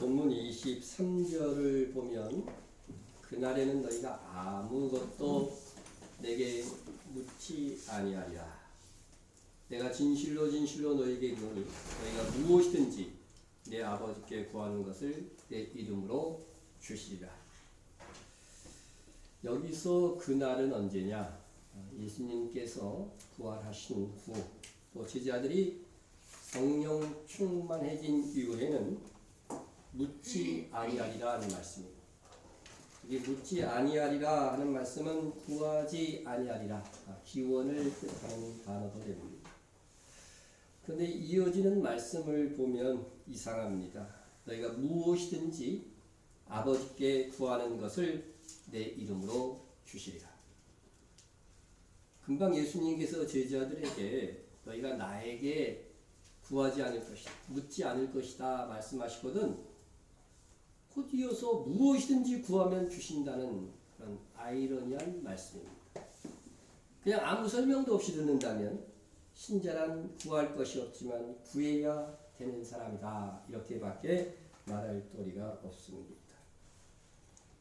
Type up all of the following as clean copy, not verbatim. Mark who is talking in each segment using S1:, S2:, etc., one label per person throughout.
S1: 본문 23절을 보면 그날에는 너희가 아무것도 내게 묻지 아니하리라. 내가 진실로 진실로 너희에게 이르노니 너희가 무엇이든지 내 아버지께 구하는 것을 내 이름으로 주시리라. 여기서 그날은 언제냐? 예수님께서 부활하신 후 또 제자들이 성령 충만해진 이후에는 묻지 아니하리라 하는 말씀입니다. 이 묻지 아니하리라 하는 말씀은 구하지 아니하리라, 기원을 뜻하는 단어도 됩니다. 그런데 이어지는 말씀을 보면 이상합니다. 너희가 무엇이든지 아버지께 구하는 것을 내 이름으로 주시리라. 금방 예수님께서 제자들에게 너희가 나에게 구하지 않을 것이다, 묻지 않을 것이다 말씀하시거든 곧 이어서 무엇이든지 구하면 주신다는 그런 아이러니한 말씀입니다. 그냥 아무 설명도 없이 듣는다면 신자란 구할 것이 없지만 구해야 되는 사람이다, 이렇게밖에 말할 도리가 없습니다.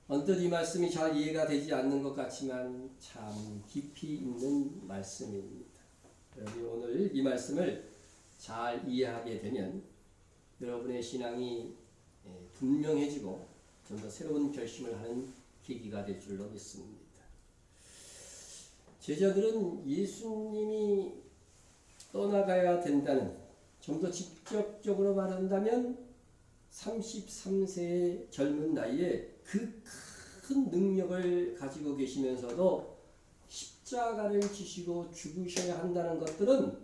S1: 언뜻 이 말씀이 잘 이해가 되지 않는 것 같지만 참 깊이 있는 말씀입니다. 여러분이 오늘 이 말씀을 잘 이해하게 되면 여러분의 신앙이 분명해지고 좀 더 새로운 결심을 하는 계기가 될 줄로 믿습니다. 제자들은 예수님이 떠나가야 된다는, 좀 더 직접적으로 말한다면 33세의 젊은 나이에 그 큰 능력을 가지고 계시면서도 십자가를 지시고 죽으셔야 한다는 것들은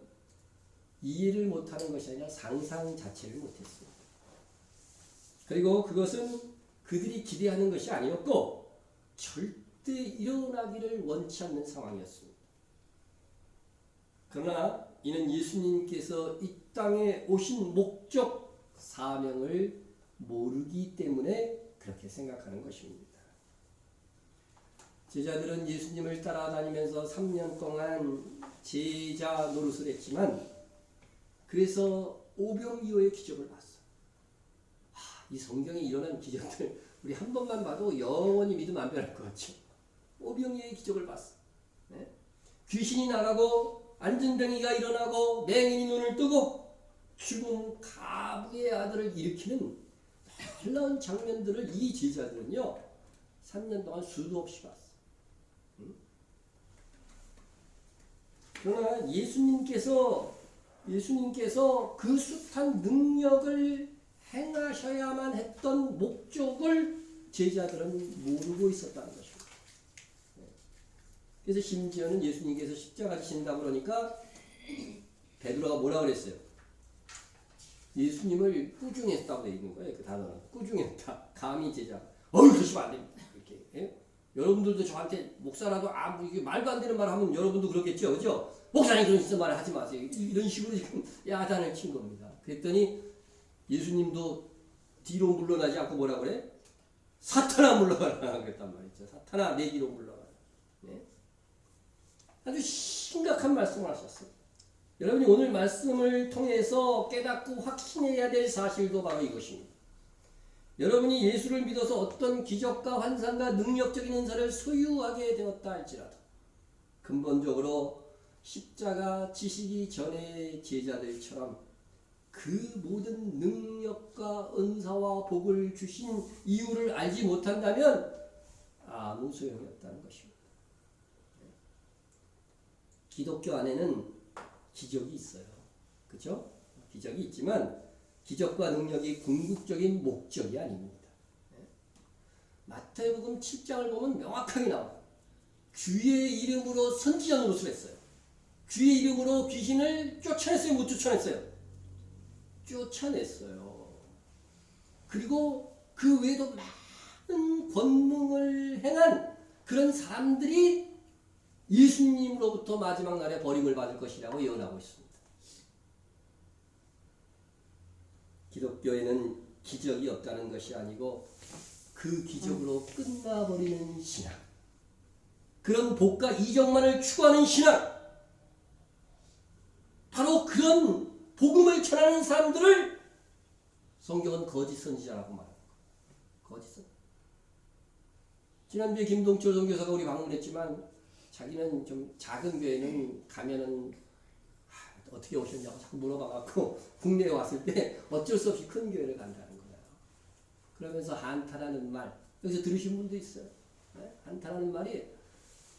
S1: 이해를 못하는 것이 아니라 상상 자체를 못했습니다. 그리고 그것은 그들이 기대하는 것이 아니었고 절대 일어나기를 원치 않는 상황이었습니다. 그러나 이는 예수님께서 이 땅에 오신 목적, 사명을 모르기 때문에 그렇게 생각하는 것입니다. 제자들은 예수님을 따라다니면서 3년 동안 제자 노릇을 했지만 그래서 오병이어의 기적을 봤어요. 이 성경에 일어난 기적들 우리 한 번만 봐도 영원히 믿으면 안 변할 것 같죠. 오병이어의 기적을 봤어요. 네? 귀신이 나가고 안진뱅이가 일어나고 맹인이 눈을 뜨고 죽은 가부의 아들을 일으키는 놀라운 장면들을 이 제자들은요 3년 동안 수도 없이 봤어요. 그러나 예수님께서 그 숱한 능력을 행하셔야만 했던 목적을 제자들은 모르고 있었다는 것입니다. 그래서 심지어는 예수님께서 십자가 지신다고 그러니까 베드로가 뭐라 그랬어요? 예수님을 꾸중했다고 되어 있는 거예요. 그 단어는 꾸중했다. 감히 제자 그러시면 안 됩니다. 이렇게. 예? 여러분들도 저한테 목사라도 이게 말도 안 되는 말 하면 여러분도 그렇겠죠, 그죠? 목사님 그런 식으로 말을 하지 마세요. 이런 식으로 지금 야단을 친 겁니다. 그랬더니 예수님도 뒤로 물러나지 않고 뭐라 그래? 사탄아 물러가라 그랬단 말이죠. 사탄아 내 뒤로 물러가라. 네? 아주 심각한 말씀을 하셨어요. 여러분이 오늘 말씀을 통해서 깨닫고 확신해야 될 사실도 바로 이것입니다. 여러분이 예수를 믿어서 어떤 기적과 환상과 능력적인 은사를 소유하게 되었다 할지라도 근본적으로 십자가 지시기 전의 제자들처럼 그 모든 능력과 은사와 복을 주신 이유를 알지 못한다면 아무 소용이 없다는 것입니다. 기독교 안에는 기적이 있어요. 그렇죠? 기적이 있지만 기적과 능력이 궁극적인 목적이 아닙니다. 마태복음 7장을 보면 명확하게 나와요. 주의 이름으로 선지자 노릇을 했어요. 주의 이름으로 귀신을 쫓아냈어요? 못 쫓아냈어요? 쫓아냈어요. 그리고 그 외에도 많은 권능을 행한 그런 사람들이 예수님으로부터 마지막 날에 버림을 받을 것이라고 예언하고 있습니다. 기독교에는 기적이 없다는 것이 아니고 그 기적으로 끝나버리는 신앙, 그런 복과 이적만을 추구하는 신앙, 바로 그런 복음을 전하는 사람들을 성경은 거짓 선지자라고 말합니다. 거짓 선. 지난주에 김동철 선교사가 우리 방문했지만 자기는 좀 작은 교회는 가면은 어떻게 오셨냐고 자꾸 물어봐갖고 국내에 왔을 때 어쩔 수 없이 큰 교회를 간다는 거예요. 그러면서 한탄하는 말, 여기서 들으신 분도 있어요. 네? 한탄하는 말이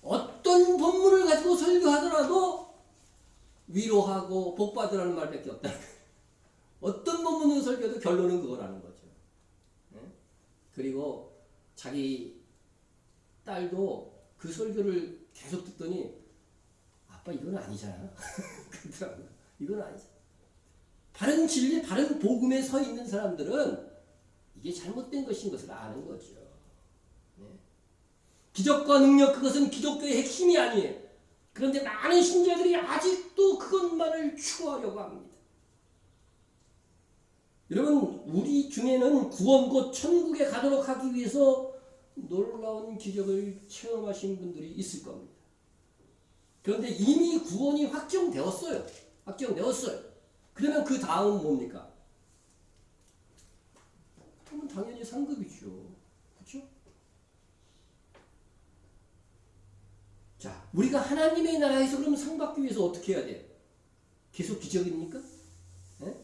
S1: 어떤 본문을 가지고 설교하더라도 위로하고 복받으라는 말밖에 없다는 거예요. 어떤 본문을 설교도 결론은 그거라는 거죠. 네? 그리고 자기 딸도 그 설교를 계속 듣더니 아빠 이건 아니잖아. 그러더라고요. 이건 아니잖아. 바른 진리, 바른 복음에 서 있는 사람들은 이게 잘못된 것인 것을 아는 거죠. 네. 기적과 능력, 그것은 기독교의 핵심이 아니에요. 그런데 많은 신자들이 아직도 그것만을 추구하려고 합니다. 여러분, 우리 중에는 구원 곧 천국에 가도록 하기 위해서 놀라운 기적을 체험하신 분들이 있을 겁니다. 그런데 이미 구원이 확정되었어요. 확정되었어요. 그러면 그 다음 뭡니까? 그러면 당연히 상급이죠. 그렇죠? 자, 우리가 하나님의 나라에서 그럼 상 받기 위해서 어떻게 해야 돼요? 계속 기적입니까? 네?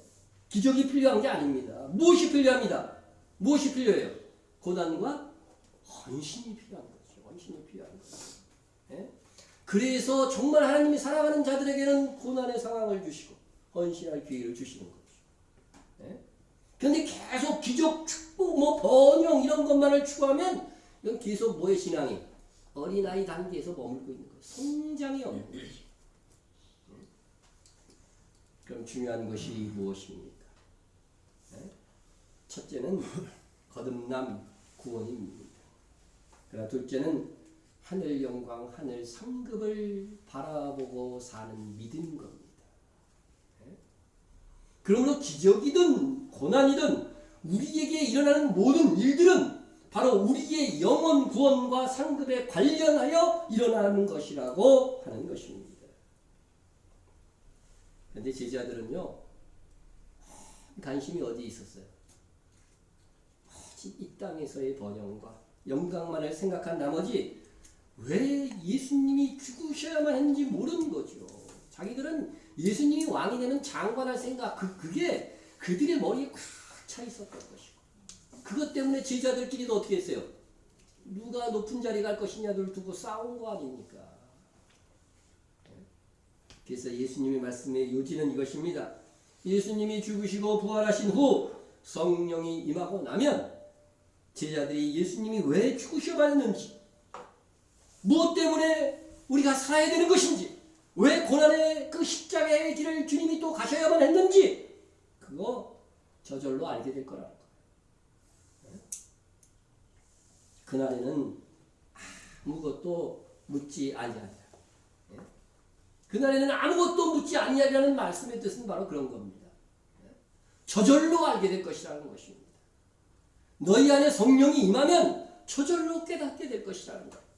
S1: 기적이 필요한 게 아닙니다. 무엇이 필요합니다? 무엇이 필요해요? 고난과 헌신이 필요한 거죠. 헌신이 필요한 거죠. 네? 그래서 정말 하나님이 사랑하는 자들에게는 고난의 상황을 주시고 헌신할 기회를 주시는 거죠. 네? 그런데 계속 기적, 축복, 번영 이런 것만을 추구하면 이건 계속 뭐의 신앙이? 어린아이 단계에서 머물고 있는 거예요. 성장이 없는 거죠. 그럼 중요한 것이 무엇입니까? 네? 첫째는 거듭남 구원입니다. 그러나 둘째는 하늘 영광, 하늘 상급을 바라보고 사는 믿음 겁니다. 네? 그러므로 기적이든 고난이든 우리에게 일어나는 모든 일들은 바로 우리의 영원 구원과 상급에 관련하여 일어나는 것이라고 하는 것입니다. 그런데 제자들은요, 관심이 어디에 있었어요? 이 땅에서의 번영과 영광만을 생각한 나머지 왜 예수님이 죽으셔야만 했는지 모르는 거죠. 자기들은 예수님이 왕이 되면 장관할 생각, 그게 그들의 머리에 꽉 차 있었던 것이고, 그것 때문에 제자들끼리도 어떻게 했어요? 누가 높은 자리 갈 것이냐를 두고 싸운 거 아닙니까? 그래서 예수님의 말씀의 요지는 이것입니다. 예수님이 죽으시고 부활하신 후 성령이 임하고 나면 제자들이 예수님이 왜 죽으셔봤는지, 무엇 때문에 우리가 살아야 되는 것인지, 왜 고난의 그 십자가의 길을 주님이 또 가셔야만 했는지, 그거 저절로 알게 될 거라는 거예요. 그날에는 아무것도 묻지 아니하리라. 그날에는 아무것도 묻지 아니하리라는 말씀의 뜻은 바로 그런 겁니다. 저절로 알게 될 것이라는 것입니다. 너희 안에 성령이 임하면 저절로 깨닫게 될 것이라는 거예요.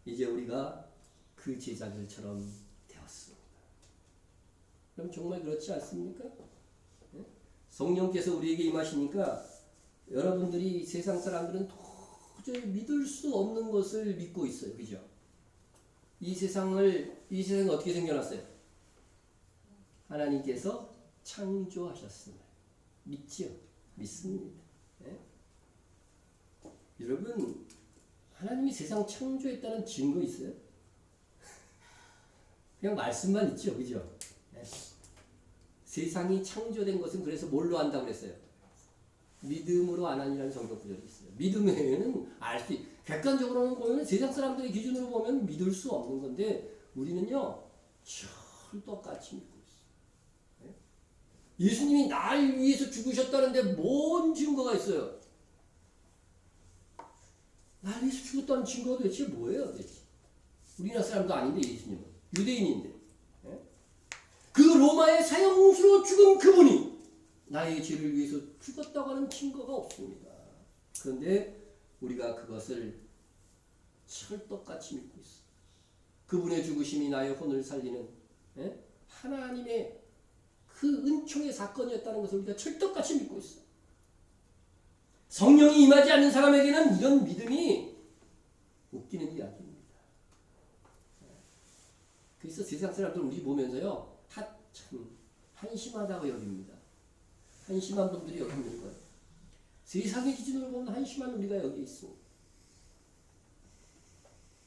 S1: 이제 우리가 그 제자들처럼 되었습니다. 그럼 정말 그렇지 않습니까? 성령께서 우리에게 임하시니까 여러분들이 세상 사람들은 도저히 믿을 수 없는 것을 믿고 있어요. 그죠? 이 세상이 어떻게 생겨났어요? 하나님께서 창조하셨습니다. 믿지요? 믿습니다. 네? 여러분, 하나님이 세상 창조했다는 증거 있어요? 그냥 말씀만 있죠, 그죠? 네? 세상이 창조된 것은 그래서 뭘로 한다고 그랬어요? 믿음으로 아나니라는 성경 구절이 있어요. 믿음에는 알 수, 객관적으로는 보면 세상 사람들의 기준으로 보면 믿을 수 없는 건데 우리는요 철떡같이 믿고 있어요. 네? 예수님이 날 위해서 죽으셨다는데 뭔 증거가 있어요? 날 위해서 죽었다는 증거가 도대체 뭐예요? 도대체? 우리나라 사람도 아닌데 예수님은 유대인인데, 네? 그 로마의 사형수로 죽은 그분이 나의 죄를 위해서 죽었다고 하는 증거가 없습니다. 그런데 우리가 그것을 철떡같이 믿고 있어요. 그분의 죽으심이 나의 혼을 살리는 하나님의 그 은총의 사건이었다는 것을 우리가 철떡같이 믿고 있어. 성령이 임하지 않는 사람에게는 이런 믿음이 웃기는 이야기입니다. 그래서 세상 사람들 우리 보면서요, 다 참 한심하다고 여깁니다. 한심한 분들이 여기 있는 거예요. 세상의 기준으로 보면 한심한 우리가 여기 있습니다.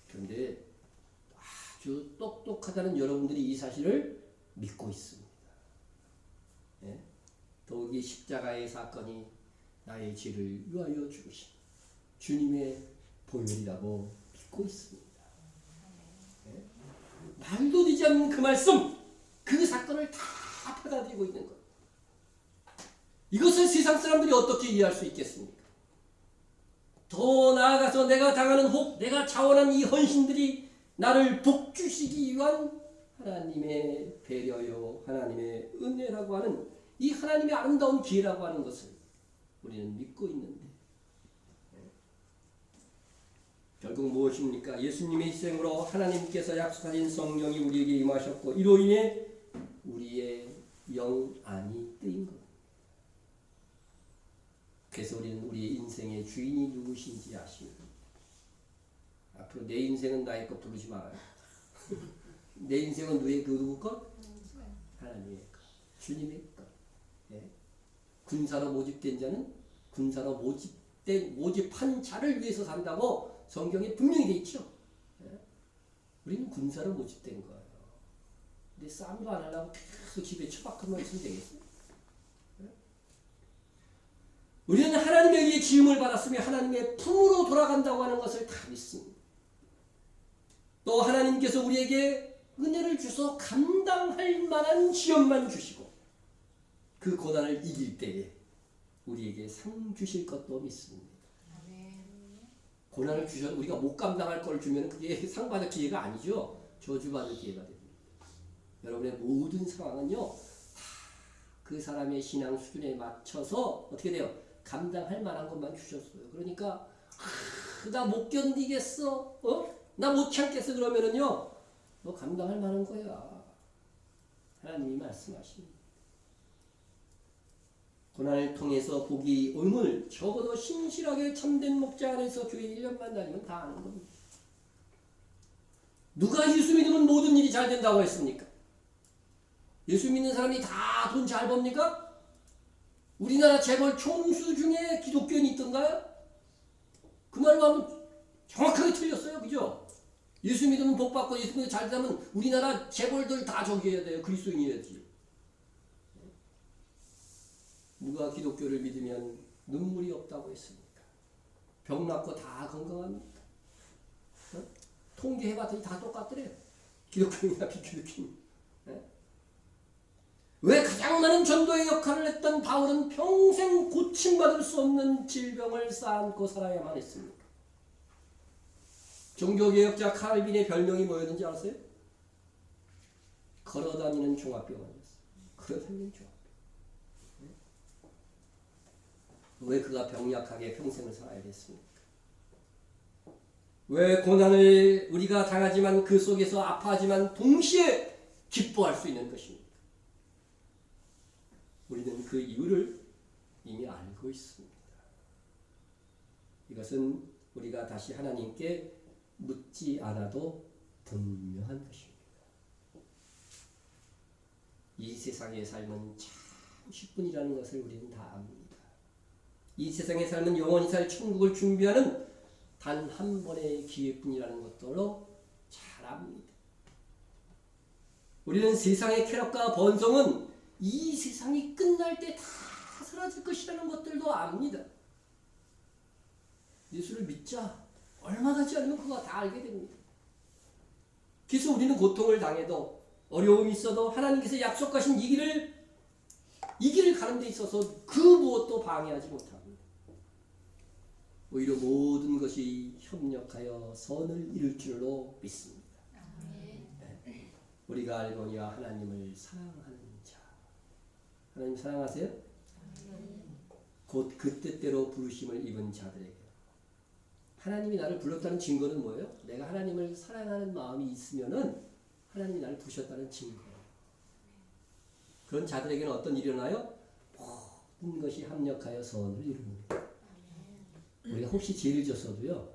S1: 그런데 아주 똑똑하다는 여러분들이 이 사실을 믿고 있습니다. 예? 더욱이 십자가의 사건이 나의 죄를 위하여 죽으신 주님의 보혈이라고 믿고 있습니다. 예? 말도 되지 않는 그 말씀, 그 사건을 다 받아들이고 있는 것. 이것을 세상 사람들이 어떻게 이해할 수 있겠습니까? 더 나아가서 내가 당하는 혹, 내가 자원한 이 헌신들이 나를 복주시기 위한 하나님의 배려요, 하나님의 은혜라고 하는 이 하나님의 아름다운 기회라고 하는 것을 우리는 믿고 있는데, 결국 무엇입니까? 예수님의 희생으로 하나님께서 약속하신 성령이 우리에게 임하셨고, 이로 인해 우리의 영 안이 뜨인 것. 그래서 우리는 우리의 인생의 주인이 누구신지 아십니다. 앞으로 내 인생은 나의 것 부르지 말아요. 내 인생은 누구 것? 하나님의 것, 주님의 것. 예. 군사로 모집된 자는 군사로 모집한 자를 위해서 산다고 성경에 분명히 돼 있죠. 예. 우리는 군사로 모집된 거예요. 근데 싸움도 안 하려고 계속 집에 처박혀만 있으면 되겠어요? 예. 우리는 하나님에 의해 지음을 받았으며 하나님의 품으로 돌아간다고 하는 것을 다 믿습니다. 또 하나님께서 우리에게 은혜를 주셔서 감당할 만한 시험만 주시고 그 고난을 이길 때에 우리에게 상 주실 것도 믿습니다. 고난을 주셔서 우리가 못 감당할 걸 주면 그게 상 받을 기회가 아니죠. 저주받을 기회가 됩니다. 여러분의 모든 상황은요, 그 사람의 신앙 수준에 맞춰서 어떻게 돼요? 감당할 만한 것만 주셨어요. 그러니까 나 못 견디겠어, 나 못 참겠어 그러면은요, 너 감당할 만한 거야. 하나님이 말씀하십니다. 고난을 통해서 복이 오늘 적어도 신실하게 참된 목자 안에서 교회 1년만 다니면 다 아는 겁니다. 누가 예수 믿으면 모든 일이 잘 된다고 했습니까? 예수 믿는 사람이 다 돈 잘 법니까? 우리나라 재벌 총수 중에 기독교인이 있던가요? 그 말로 하면 정확하게 틀렸어요. 그죠? 예수 믿으면 복 받고 예수 믿으면 잘 되면 우리나라 재벌들 다 저기 해야 돼요. 그리스도인이어야지. 누가 기독교를 믿으면 눈물이 없다고 했습니까? 병 낫고 다 건강합니까? 통계해봤더니 다 똑같더래요. 기독교인이나 비기독교인. 왜 가장 많은 전도의 역할을 했던 바울은 평생 고침받을 수 없는 질병을 쌓고 살아야만 했습니까? 종교개혁자 칼빈의 별명이 뭐였는지 아세요? 걸어다니는 종합병원이었어요. 걸어다니는 종합병원. 왜 그가 병약하게 평생을 살아야 됐습니까? 왜 고난을 우리가 당하지만 그 속에서 아파하지만 동시에 기뻐할 수 있는 것입니까? 우리는 그 이유를 이미 알고 있습니다. 이것은 우리가 다시 하나님께 묻지 않아도 분명한 것입니다. 이 세상의 삶은 참 10분이라는 것을 우리는 다 압니다. 이 세상의 삶은 영원히 살 천국을 준비하는 단 한 번의 기회뿐이라는 것들로 잘 압니다. 우리는 세상의 쾌락과 번성은 이 세상이 끝날 때 다 사라질 것이라는 것들도 압니다. 예수를 믿자. 얼마 가지 않으면 그거 다 알게 됩니다. 그래서 우리는 고통을 당해도 어려움이 있어도 하나님께서 약속하신 이 길을 가는 데 있어서 그 무엇도 방해하지 못합니다. 오히려 모든 것이 협력하여 선을 이룰 줄로 믿습니다. 네. 우리가 알거니와 하나님을 사랑하는 자. 하나님 사랑하세요? 곧 그 뜻대로 부르심을 입은 자들에게. 하나님이 나를 불렀다는 증거는 뭐예요? 내가 하나님을 사랑하는 마음이 있으면은 하나님이 나를 부르셨다는 증거예요. 그런 자들에게는 어떤 일이 일어나요? 모든 것이 합력하여 선을 이룹니다. 우리가 혹시 죄를 졌어도요,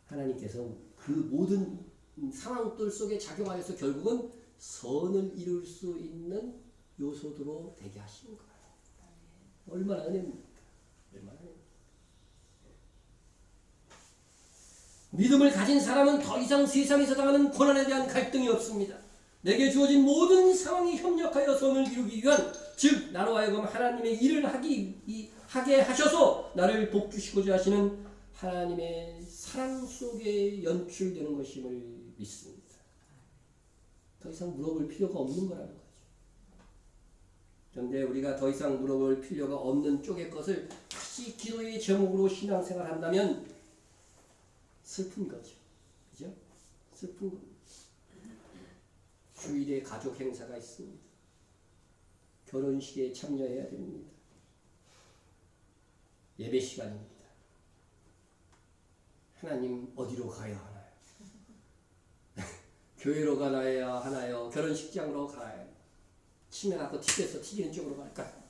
S1: 하나님께서 그 모든 상황들 속에 작용하여서 결국은 선을 이룰 수 있는 요소들로 되게 하시는 거예요. 얼마나 은혜입니까? 얼마나 은혜입니까? 믿음을 가진 사람은 더 이상 세상에서 당하는 고난에 대한 갈등이 없습니다. 내게 주어진 모든 상황이 협력하여 선을 이루기 위한, 즉 나로 하여금 하나님의 일을 하게 하셔서 나를 복주시고자 하시는 하나님의 사랑 속에 연출되는 것임을 믿습니다. 더 이상 물어볼 필요가 없는 거라는 거죠. 그런데 우리가 더 이상 물어볼 필요가 없는 쪽의 것을 다시 기도의 제목으로 신앙생활 한다면 슬픈 거죠. 그죠? 슬픈 겁니다. 주일에 가족 행사가 있습니다. 결혼식에 참여해야 됩니다. 예배 시간입니다. 하나님 어디로 가야 하나요? 교회로 가야 하나요? 결혼식장으로 가나요? 치매 갖고 튀겨서 튀기는 쪽으로 갈까요?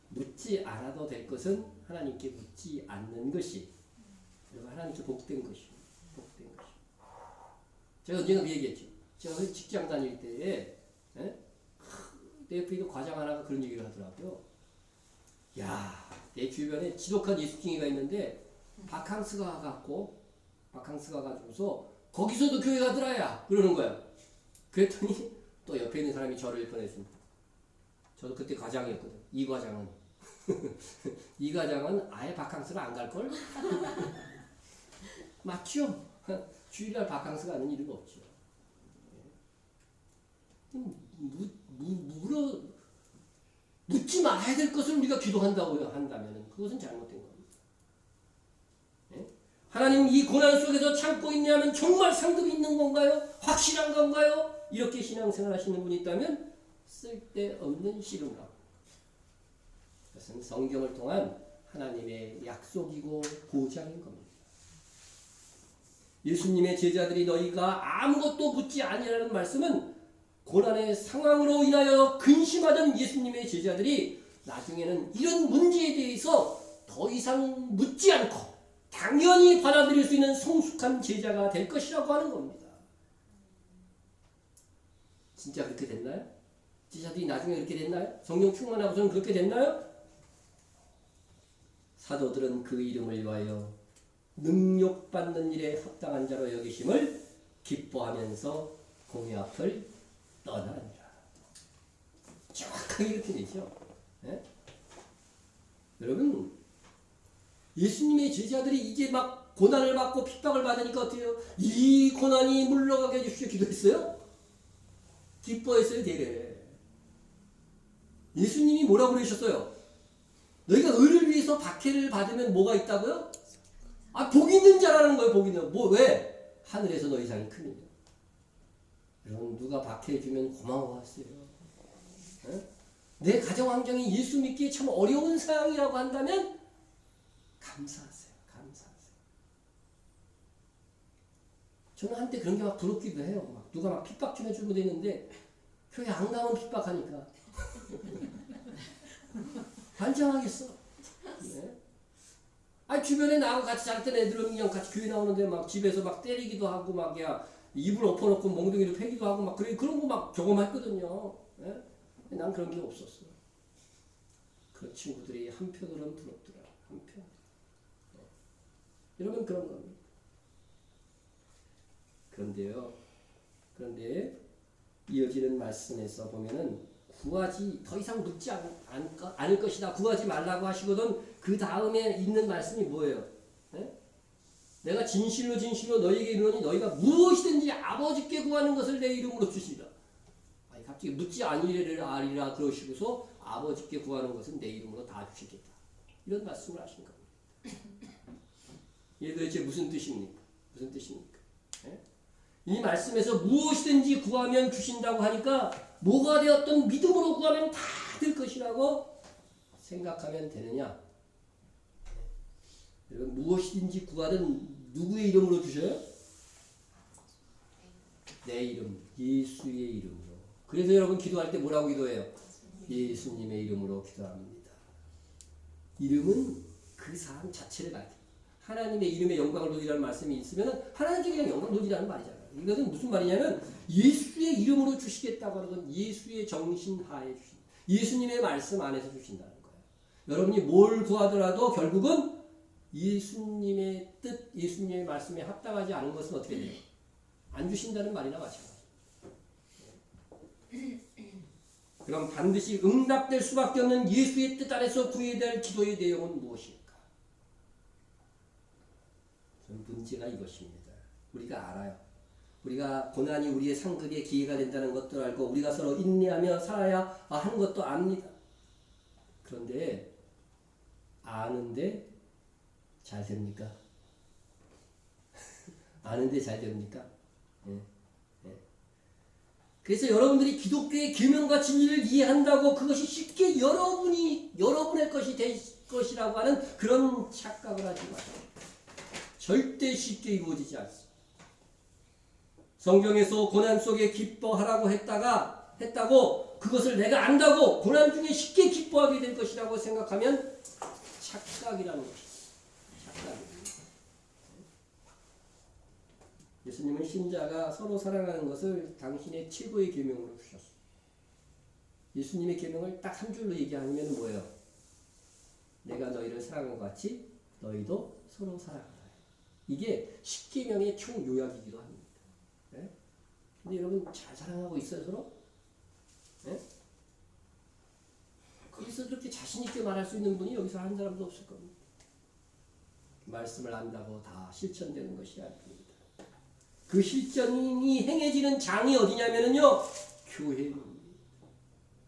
S1: 묻지 않아도 될 것은 하나님께 묻지 않는 것이, 그리고 하나님께 복된 것입니다. 복된 것입니다. 제가 언젠가 얘기했죠. 제가 직장 다닐 때에 내 옆에 있는 과장 하나가 그런 얘기를 하더라고요. 야, 내 주변에 지독한 예수쟁이가 있는데 바캉스가 가가지고서 거기서도 교회 가더라야 그러는 거야. 그랬더니 또 옆에 있는 사람이 저를 보내줍니다. 저도 그때 과장이었거든. 이 과장은 이 과장은 아예 바캉스를 안 갈걸? 맞죠? 주일날 바캉스 가는 일은 없죠. 묻지 말아야 될 것을 우리가 기도한다고 한다면 그것은 잘못된 겁니다. 하나님 이 고난 속에서 참고 있냐면 정말 상급이 있는 건가요? 확실한 건가요? 이렇게 신앙생활 하시는 분이 있다면 쓸데없는 씨름이라고. 그것은 성경을 통한 하나님의 약속이고 보장인 겁니다. 예수님의 제자들이 너희가 아무것도 묻지 아니라는 말씀은 고난의 상황으로 인하여 근심하던 예수님의 제자들이 나중에는 이런 문제에 대해서 더 이상 묻지 않고 당연히 받아들일 수 있는 성숙한 제자가 될 것이라고 하는 겁니다. 진짜 그렇게 됐나요? 제자들이 나중에 그렇게 됐나요? 성령 충만하고서는 그렇게 됐나요? 사도들은 그 이름을 위하여 능욕받는 일에 합당한 자로 여기심을 기뻐하면서 공의 앞을 떠나니라. 정확하게 이렇게 되죠. 네? 여러분, 예수님의 제자들이 이제 막 고난을 받고 핍박을 받으니까 어때요? 이 고난이 물러가게 해주십시오 기도했어요? 기뻐했어요 되레. 예수님이 뭐라고 그러셨어요? 너희가 의를 위해서 박해를 받으면 뭐가 있다고요? 아, 복 있는 자라는 거예요. 복 있는. 뭐 왜? 하늘에서 너희 상이 크니까. 여러분, 누가 박해해주면 고마워하세요. 내 가정 환경이 예수 믿기에 참 어려운 상황이라고 한다면 감사하세요. 감사하세요. 저는 한때 그런 게 막 부럽기도 해요. 막 누가 막 핍박 좀 해주고 있는데 교회 안 가면 핍박하니까 반장하겠어. 네? 아니 주변에 나하고 같이 잘 때는 애들은 그냥 같이 교회 나오는데 막 집에서 막 때리기도 하고 막 야 이불 엎어놓고 몽둥이를 패기도 하고 막 그런 거 막 경험했거든요. 네? 난 그런 게 없었어. 그 친구들이 한편으로는 부럽더라. 한편. 네. 여러분 그런 겁니다. 그런데 이어지는 말씀에서 보면은 구하지 더 이상 묻지 않을 것이다. 구하지 말라고 하시거든. 그 다음에 있는 말씀이 뭐예요? 네? 내가 진실로 너희에게 이르노니 너희가 무엇이든지 아버지께 구하는 것을 내 이름으로 주시리라. 아니 갑자기 묻지 아니리라 그러시고서 아버지께 구하는 것은 내 이름으로 다 주시겠다. 이런 말씀을 하신 겁니다. 이게 도대체 무슨 뜻입니까? 무슨 뜻입니까? 네? 이 말씀에서 무엇이든지 구하면 주신다고 하니까 뭐가 되었든 믿음으로 구하면 다 될 것이라고 생각하면 되느냐? 여러분 무엇이든지 구하든 누구의 이름으로 주셔요? 내 이름, 예수의 이름으로. 그래서 여러분 기도할 때 뭐라고 기도해요? 예수님의 이름으로 기도합니다. 이름은 그 사람 자체를 가리켜. 하나님의 이름의 영광을 누리라는 말씀이 있으면 하나님께 그냥 영광을 누리라는 말이잖아요. 이것은 무슨 말이냐면 예수의 이름으로 주시겠다고 하는 건 예수의 정신 하에 주신다. 예수님의 말씀 안에서 주신다는 거예요. 여러분이 뭘 구하더라도 결국은 예수님의 뜻, 예수님의 말씀에 합당하지 않은 것은 어떻게 돼요? 안 주신다는 말이나 마찬가지예요. 그럼 반드시 응답될 수밖에 없는 예수의 뜻 안에서 구해야 될 기도의 내용은 무엇일까? 문제가 이것입니다. 우리가 알아요. 우리가 고난이 우리의 상급의 기회가 된다는 것도 알고 우리가 서로 인내하며 살아야 하는 것도 압니다. 그런데 아는데 잘 됩니까? 아는데 잘 됩니까? 네. 그래서 여러분들이 기독교의 계명과 진리를 이해한다고 그것이 쉽게 여러분의 것이 될 것이라고 하는 그런 착각을 하지 마세요. 절대 쉽게 이루어지지 않습니다. 성경에서 고난 속에 기뻐하라고 했다고 그것을 내가 안다고 고난 중에 쉽게 기뻐하게 될 것이라고 생각하면 착각이라는 것입니다. 착각입니다. 예수님은 신자가 서로 사랑하는 것을 당신의 최고의 계명으로 주셨어요. 예수님의 계명을 딱 한 줄로 얘기하면 뭐예요? 내가 너희를 사랑한 것 같이 너희도 서로 사랑하라. 이게 십계명의 총요약이기도 합니다. 네? 근데 여러분 잘 사랑하고 있어요 서로? 네? 거기서 그렇게 자신있게 말할 수 있는 분이 여기서 한 사람도 없을 겁니다. 말씀을 안다고 다 실천되는 것이 아닙니다. 그 실전이 행해지는 장이 어디냐면요 교회입니다.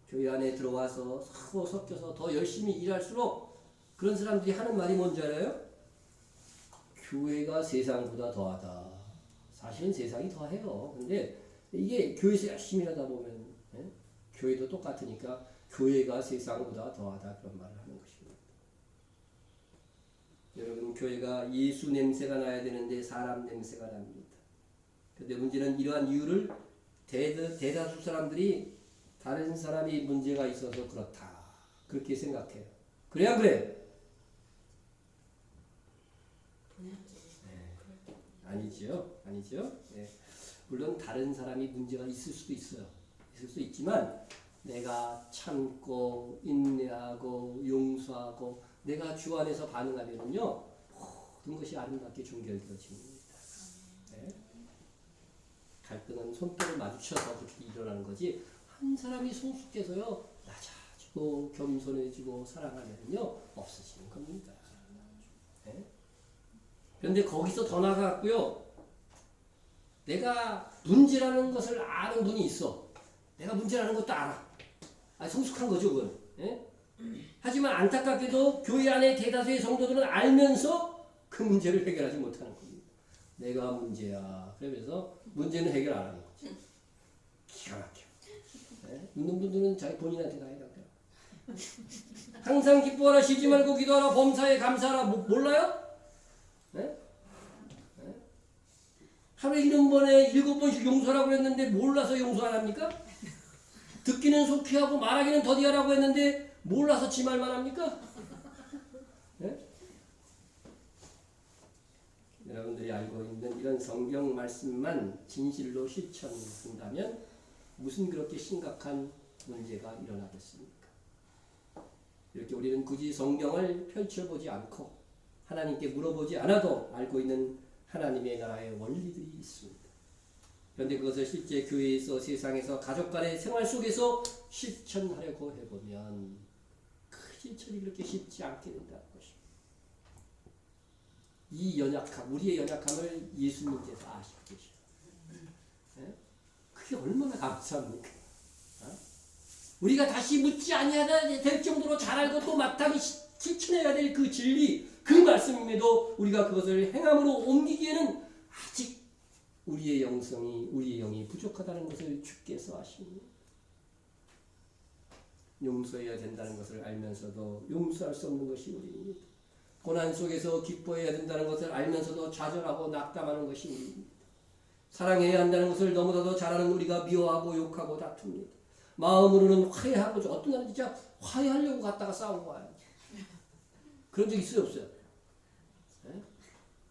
S1: 교회 안에 들어와서 서로 섞여서 더 열심히 일할수록 그런 사람들이 하는 말이 뭔지 알아요? 교회가 세상보다 더하다. 사실은 세상이 더해요. 근데 이게 교회에서 열심히 하다 보면 교회도 똑같으니까 교회가 세상보다 더하다 그런 말을 하는 것입니다. 여러분 교회가 예수 냄새가 나야 되는데 사람 냄새가 납니다. 그런데 문제는 이러한 이유를 대다수 사람들이 다른 사람이 문제가 있어서 그렇다. 그렇게 생각해요. 그래야 그래? 아니죠. 네. 물론 다른 사람이 문제가 있을 수도 있어요. 있을 수 있지만 내가 참고 인내하고 용서하고 내가 주 안에서 반응하면요 모든 것이 아름답게 종결되어집니다. 네. 갈등은 손뼉을 마주쳐서 그렇게 일어나는 거지 한 사람이 성숙해서요 낮아지고 겸손해지고 사랑하면요 없어지는 겁니다. 네. 그런데 거기서 더 나아갔고요. 내가 문제라는 것을 아는 분이 있어. 내가 문제라는 것도 알아. 성숙한 거죠, 그건. 예? 하지만 안타깝게도 교회 안에 대다수의 성도들은 알면서 그 문제를 해결하지 못하는 겁니다. 내가 문제야. 그러면서 문제는 해결 안 하는 거죠. 기가 막혀. 예? 있는 분들은 자기 본인한테 다 해결해요. 항상 기뻐하라, 쉬지 말고 기도하라, 범사에 감사하라. 몰라요? 네? 네? 하루에 7번에 7번씩 용서하라고 했는데 몰라서 용서 안 합니까? 듣기는 속히 하고 말하기는 더디하라고 했는데 몰라서 지 말만 합니까? 네? 여러분들이 알고 있는 이런 성경 말씀만 진실로 실천한다면 무슨 그렇게 심각한 문제가 일어나겠습니까? 이렇게 우리는 굳이 성경을 펼쳐보지 않고 하나님께 물어보지 않아도 알고 있는 하나님의 나라의 원리들이 있습니다. 그런데 그것을 실제 교회에서 세상에서 가족 간의 생활 속에서 실천하려고 해보면 그 실천이 그렇게 쉽지 않게 된다는 것입니다. 이 연약함, 우리의 연약함을 예수님께서 아시고 계셔요. 네? 그게 얼마나 감사합니까? 우리가 다시 묻지 아니하다 될 정도로 잘 알고 또 마땅히 실천해야 될 그 진리, 그 말씀임에도 우리가 그것을 행함으로 옮기기에는 아직 우리의 영이 부족하다는 것을 주께서 아십니다. 용서해야 된다는 것을 알면서도 용서할 수 없는 것이 우리입니다. 고난 속에서 기뻐해야 된다는 것을 알면서도 좌절하고 낙담하는 것이 우리입니다. 사랑해야 한다는 것을 너무나도 잘 아는 우리가 미워하고 욕하고 다툽니다. 마음으로는 화해하고 어떤 날은 진짜 화해하려고 갔다가 싸우고 와요. 그런 적 있어요 없어요? 네?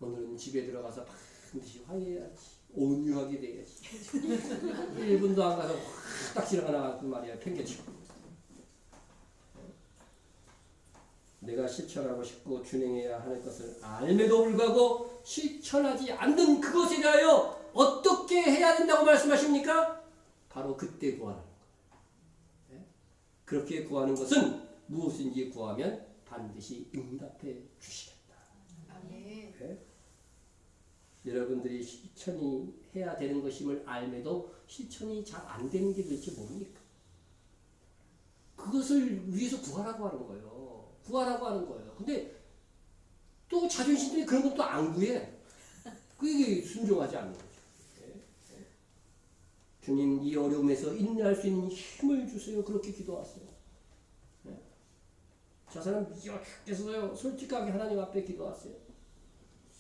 S1: 오늘은 집에 들어가서 반드시 화해해야지. 온유하게 돼야지. 1분도 안 가서 확 딱 지나가나 그 말이야. 팽개치고. 내가 실천하고 싶고 준행해야 하는 것을 알매도 불구하고 실천하지 않는 그것에 대하여 어떻게 해야 된다고 말씀하십니까? 바로 그때 구하라는 거예요. 그렇게 구하는 것은 무엇인지 구하면 반드시 응답해 주시겠다. 네? 여러분들이 실천이 해야 되는 것임을 알매도 실천이 잘 안 되는 게 도대체 뭡니까? 그것을 위해서 구하라고 하는 거예요. 구하라고 하는 거예요. 근데 또 자존심 때문에 그런 것도 안 구해. 그게 순종하지 않는 거죠. 주님 이 어려움에서 인내할 수 있는 힘을 주세요. 그렇게 기도하세요. 저 사람 미워했어요. 솔직하게 하나님 앞에 기도하세요.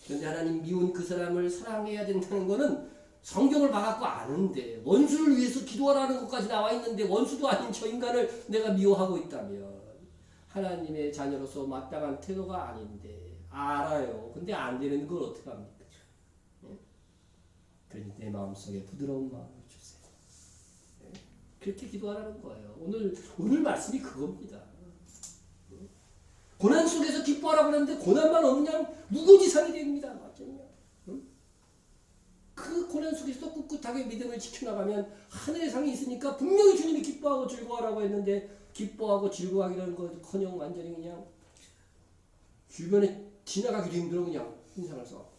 S1: 그런데 하나님 미운 그 사람을 사랑해야 된다는 거는 성경을 봐갖고 아는데 원수를 위해서 기도하라는 것까지 나와 있는데 원수도 아닌 저 인간을 내가 미워하고 있다면 하나님의 자녀로서 마땅한 태도가 아닌데 알아요. 근데 안 되는 걸 어떻게 합니까? 그러니 내 마음속에 부드러운 마음을 주세요. 그렇게 기도하라는 거예요. 오늘 말씀이 그겁니다. 고난 속에서 기뻐하라고 하는데 고난만 오면 그냥 무고지상이 됩니다. 맞잖아요. 그 고난 속에서 꿋꿋하게 믿음을 지켜나가면 하늘의 상이 있으니까 분명히 주님이 기뻐하고 즐거워하라고 했는데 기뻐하고 즐거워하기라는 것커녕 완전히 그냥 주변에 지나가기도 힘들어 그냥 인상을 써.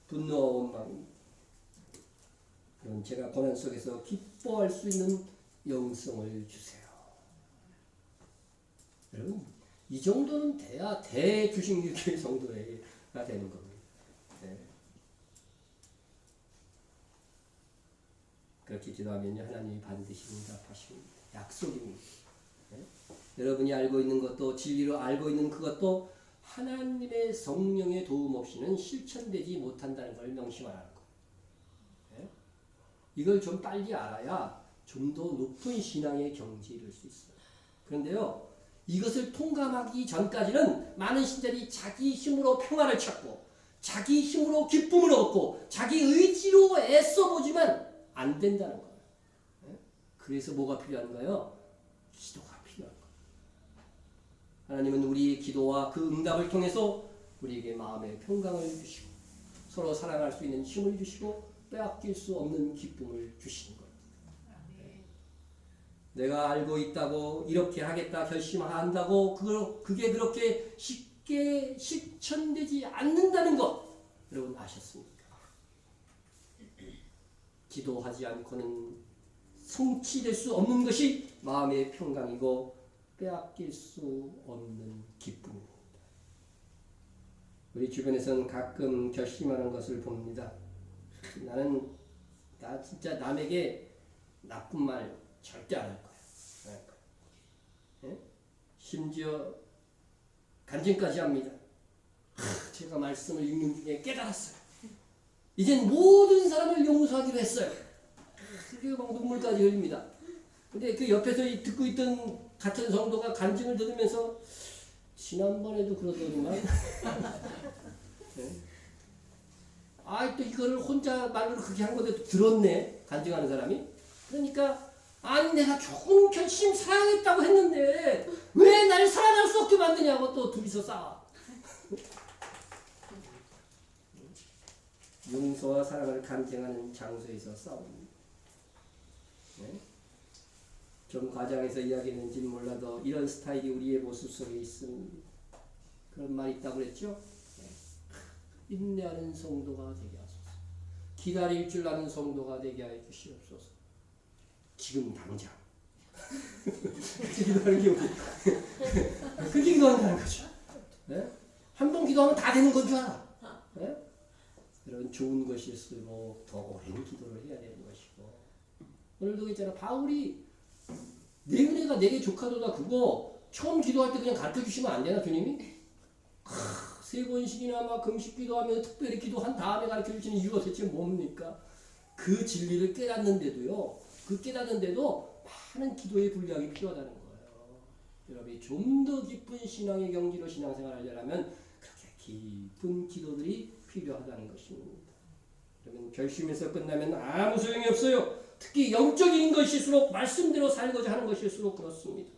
S1: 분노와 원망입니다. 그럼 제가 고난 속에서 기뻐할 수 있는 영성을 주세요. 여러분 이 정도는 돼야 대주식육의 정도가 되는 겁니다. 네. 그렇게 기도하면요 하나님이 반드시 응답하십니다. 약속입니다. 네? 여러분이 알고 있는 것도 진리로 알고 있는 그것도 하나님의 성령의 도움 없이는 실천되지 못한다는 걸 명심하라는 거예요. 네? 이걸 좀 빨리 알아야 좀 더 높은 신앙의 경지에 이를 수 있어요. 그런데요 이것을 통감하기 전까지는 많은 신자들이 자기 힘으로 평화를 찾고 자기 힘으로 기쁨을 얻고 자기 의지로 애써보지만 안 된다는 거예요. 그래서 뭐가 필요한가요? 기도가 필요한 거예요. 하나님은 우리의 기도와 그 응답을 통해서 우리에게 마음의 평강을 주시고 서로 사랑할 수 있는 힘을 주시고 빼앗길 수 없는 기쁨을 주시는 거예요. 내가 알고 있다고 이렇게 하겠다 결심한다고 그게 그렇게 쉽게 실천되지 않는다는 것 여러분 아셨습니까? 기도하지 않고는 성취될 수 없는 것이 마음의 평강이고 빼앗길 수 없는 기쁨입니다. 우리 주변에서는 가끔 결심하는 것을 봅니다. 나 진짜 남에게 나쁜 말 절대 안 할 거야. 네? 심지어 간증까지 합니다. 제가 말씀을 읽는 중에 깨달았어요. 이젠 모든 사람을 용서하기로 했어요. 그게 막 눈물까지 흘립니다. 근데 그 옆에서 듣고 있던 같은 성도가 간증을 들으면서 지난번에도 그러더니만 네? 또 이거를 혼자 말로 그렇게 한 건데 들었네 간증하는 사람이. 그러니까 아니 내가 좋은 결심 사랑했다고 했는데 왜 나를 사랑할 수 없게 만드냐고 또 둘이서 싸워. 용서와 사랑을 간증하는 장소에서 싸웁니다. 네? 좀 과장해서 이야기했는지는 몰라도 이런 스타일이 우리의 모습 속에 있습니다. 그런 말이 있다고 그랬죠? 네. 인내하는 성도가 되게 하소서. 기다릴 줄 아는 성도가 되게 하여 주시옵소서. 지금 당장. 그렇게 기도하는 게 그렇게 기도한다는 거죠. 네? 한 번 기도하면 다 되는 건 줄 알아. 네? 이런 좋은 것일수록 더 오랜 기도를 해야 되는 것이고 오늘도 있잖아. 바울이 내 은혜가 내게 족하도다 그거 처음 기도할 때 그냥 가르쳐 주시면 안 되나 주님이? 3번씩이나 막 금식 기도하며 특별히 기도한 다음에 가르쳐주시는 이유가 대체 뭡니까? 그 진리를 깨닫는데도요. 그 깨닫는데도 많은 기도의 분량이 필요하다는 거예요. 여러분이 좀 더 깊은 신앙의 경지로 신앙생활을 하려면 그렇게 깊은 기도들이 필요하다는 것입니다. 여러분 결심해서 끝나면 아무 소용이 없어요. 특히 영적인 것일수록 말씀대로 살고자 하는 것일수록 그렇습니다.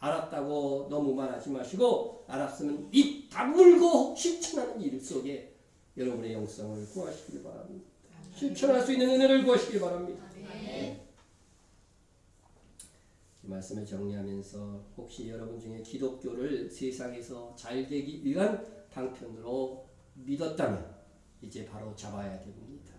S1: 알았다고 너무 말하지 마시고 알았으면 입 다물고 실천하는 일 속에 여러분의 영성을 구하시길 바랍니다. 실천할 수 있는 은혜를 구하시길 바랍니다. 이 말씀을 정리하면서 혹시 여러분 중에 기독교를 세상에서 잘되기 위한 방편으로 믿었다면 이제 바로 잡아야 됩니다.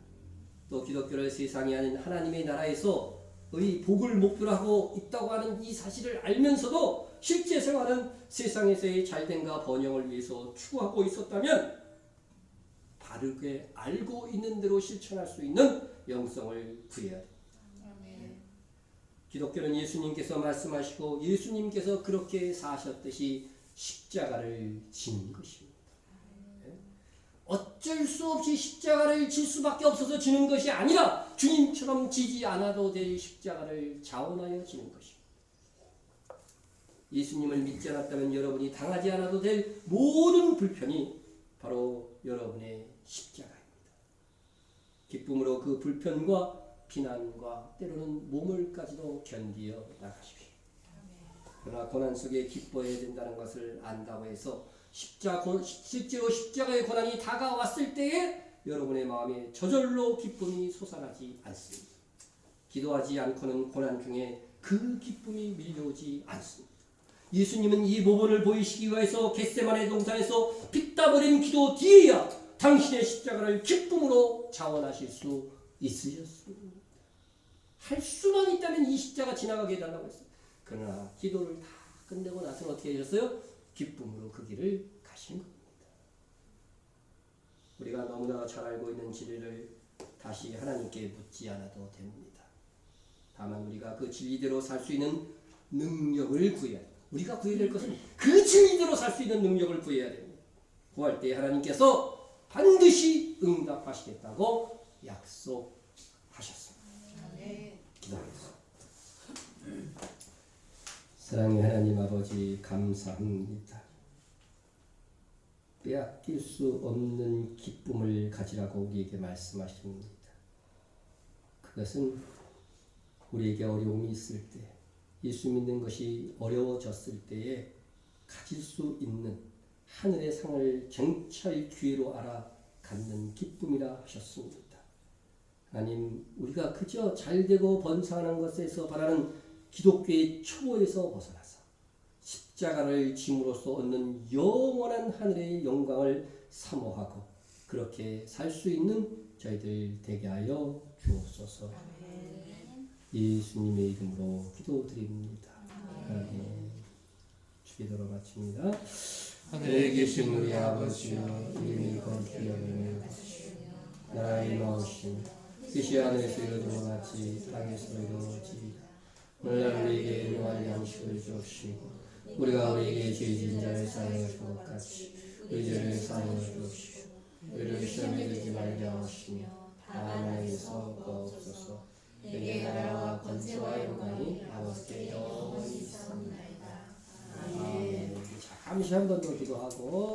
S1: 또 기독교를 세상이 아닌 하나님의 나라에서 의 복을 목표로 하고 있다고 하는 이 사실을 알면서도 실제 생활은 세상에서의 잘됨과 번영을 위해서 추구하고 있었다면 바르게 알고 있는 대로 실천할 수 있는 영성을 구해야 됩니다. 기독교는 예수님께서 말씀하시고 예수님께서 그렇게 사셨듯이 십자가를 지는 것입니다. 어쩔 수 없이 십자가를 질 수밖에 없어서 지는 것이 아니라 주님처럼 지지 않아도 될 십자가를 자원하여 지는 것입니다. 예수님을 믿지 않았다면 여러분이 당하지 않아도 될 모든 불편이 바로 여러분의 십자가입니다. 기쁨으로 그 불편과 비난과 때로는 몸을까지도 견디어 나가십시오. 그러나 고난 속에 기뻐해야 된다는 것을 안다고 해서 실제로 십자가의 고난이 다가왔을 때에 여러분의 마음에 저절로 기쁨이 솟아나지 않습니다. 기도하지 않고는 고난 중에 그 기쁨이 밀려오지 않습니다. 예수님은 이 모본을 보이시기 위해서 겟세마네 동산에서 피땀 흘린 기도 뒤에야 당신의 십자가를 기쁨으로 자원하실 수 있으셨습니다. 할 수만 있다면 이 십자가 지나가게 해달라고 했어요. 그러나 기도를 다 끝내고 나서는 어떻게 하셨어요? 기쁨으로 그 길을 가신 겁니다. 우리가 너무나 잘 알고 있는 진리를 다시 하나님께 묻지 않아도 됩니다. 다만 우리가 그 진리대로 살 수 있는 능력을 구해야 됩니다. 우리가 구해야 될 것은 그 진리대로 살 수 있는 능력을 구해야 됩니다. 구할 때 하나님께서 반드시 응답하시겠다고 약속하셨습니다. 기도하겠습니다. 사랑의 하나님 아버지 감사합니다. 빼앗길 수 없는 기쁨을 가지라고 우리에게 말씀하십니다. 그것은 우리에게 어려움이 있을 때, 예수 믿는 것이 어려워졌을 때에 가질 수 있는 하늘의 상을 경찰 기회로 알아 갖는 기쁨이라 하셨습니다. 하나님, 우리가 그저 잘되고 번성하는 것에서 바라는 기독교의 초보에서 벗어나서 십자가를 짐으로써 얻는 영원한 하늘의 영광을 사모하고 그렇게 살 수 있는 저희들 되게 하여 주옵소서. 예수님의 이름으로 기도드립니다. 아멘. 주기도로 마칩니다. 하늘에 계신 우리 아버지여, 이름이 거룩히 여김을 받으시오. 나라의 마오시오. 뜻이 하늘에서 이루어진 것 같이 땅에서 이루어지리라. 오늘날 우리에게 일용할 양식을 주옵시고 우리가 우리에게 죄 지은 자를 사하여 줄 것 같이 우리 죄를 사하여 주옵시고 우리를 시험에 들지 말게 하옵시며 다만 하나님께서 구하옵소서. 내게 나라와 권세와 영광이 아버지께 영원히 있사옵나이다. 아멘. 잠시 한 번 더 기도하고